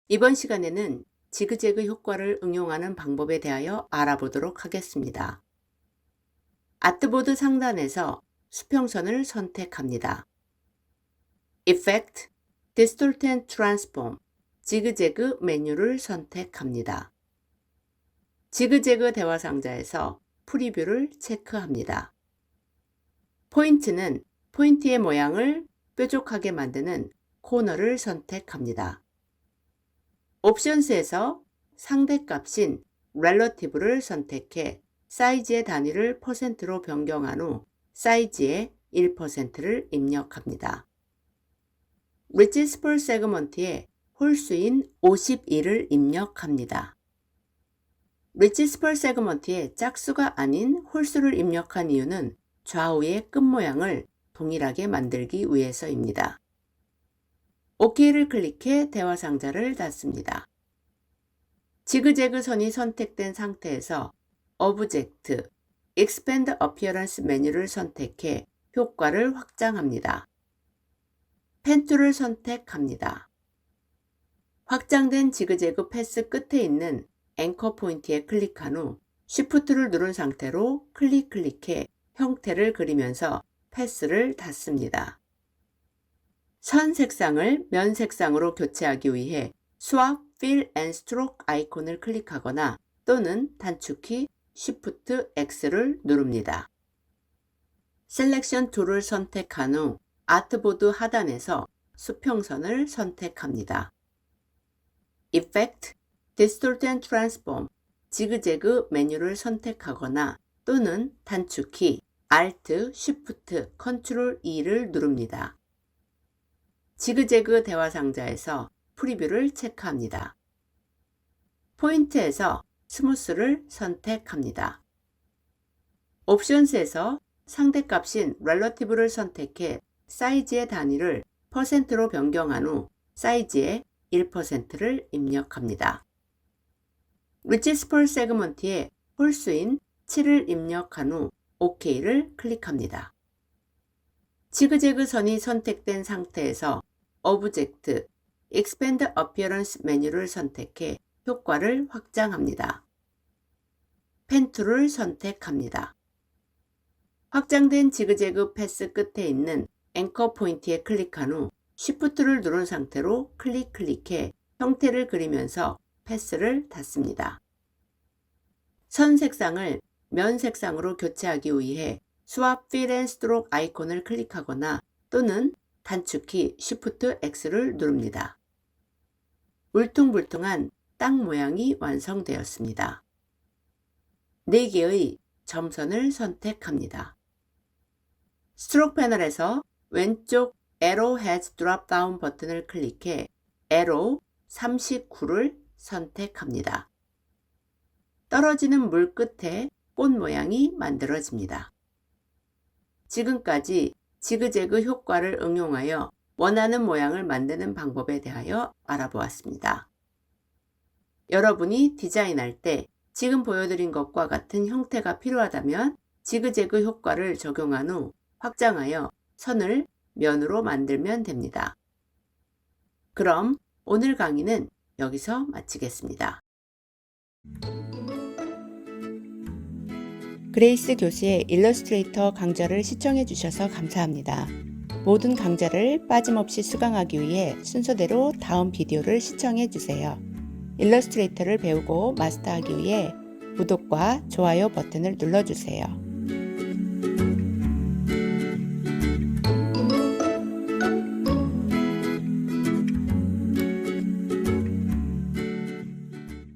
이번 시간에는 지그재그 효과를 응용하는 방법에 대하여 알아보도록 하겠습니다. 아트보드 상단에서 수평선을 선택합니다. Effect, Distort and Transform, 지그재그 메뉴를 선택합니다. 지그재그 대화 상자에서 프리뷰를 체크합니다. 포인트는 포인트의 모양을 뾰족하게 만드는 코너를 선택합니다. 옵션스에서 상대값인 relative를 선택해 사이즈의 단위를 %로 변경한 후 사이즈의 1%를 입력합니다. Reaches per segment의 홀수인 51을 입력합니다. Reaches per segment의 짝수가 아닌 홀수를 입력한 이유는 좌우의 끝 모양을 동일하게 만들기 위해서입니다. OK를 클릭해 대화 상자를 닫습니다. 지그재그 선이 선택된 상태에서 Object, Expand Appearance 메뉴를 선택해 효과를 확장합니다. 펜 툴을 선택합니다. 확장된 지그재그 패스 끝에 있는 앵커 포인트에 클릭한 후 Shift를 누른 상태로 클릭해 형태를 그리면서 패스를 닫습니다. 선 색상을 면 색상으로 교체하기 위해 Swap, Fill and Stroke 아이콘을 클릭하거나 또는 단축키 Shift X를 누릅니다. 셀렉션 툴을 선택한 후 아트보드 하단에서 수평선을 선택합니다. Effect, Distort and Transform, 지그재그 메뉴를 선택하거나 또는 단축키 Alt, Shift, Ctrl E를 누릅니다. 지그재그 대화 상자에서 프리뷰를 체크합니다. 포인트에서 스무스를 선택합니다. 옵션스에서 상대값인 relative를 선택해 사이즈의 단위를 %로 변경한 후 사이즈의 1%를 입력합니다. Reaches per segment의 홀수인 7을 입력한 후 OK를 클릭합니다. 지그재그 선이 선택된 상태에서 Object, Expand Appearance 메뉴를 선택해 효과를 확장합니다. 펜 툴을 선택합니다. 확장된 지그재그 패스 끝에 있는 앵커 포인트에 클릭한 후 Shift를 누른 상태로 클릭해 형태를 그리면서 패스를 닫습니다. 선 색상을 면 색상으로 교체하기 위해 Swap, Fill and Stroke 아이콘을 클릭하거나 또는 단축키 Shift X를 누릅니다. 울퉁불퉁한 땅 모양이 완성되었습니다. 4개의 점선을 선택합니다. 스트로크 패널에서 왼쪽 Arrowhead 드롭다운 버튼을 클릭해 Arrow 39를 선택합니다. 떨어지는 물 끝에 꽃 모양이 만들어집니다. 지금까지 지그재그 효과를 응용하여 원하는 모양을 만드는 방법에 대하여 알아보았습니다. 여러분이 디자인할 때 지금 보여드린 것과 같은 형태가 필요하다면 지그재그 효과를 적용한 후 확장하여 선을 면으로 만들면 됩니다. 그럼 오늘 강의는 여기서 마치겠습니다. 그레이스 교수의 일러스트레이터 강좌를 시청해 주셔서 감사합니다. 모든 강좌를 빠짐없이 수강하기 위해 순서대로 다음 비디오를 시청해 주세요. 일러스트레이터를 배우고 마스터하기 위해 구독과 좋아요 버튼을 눌러주세요.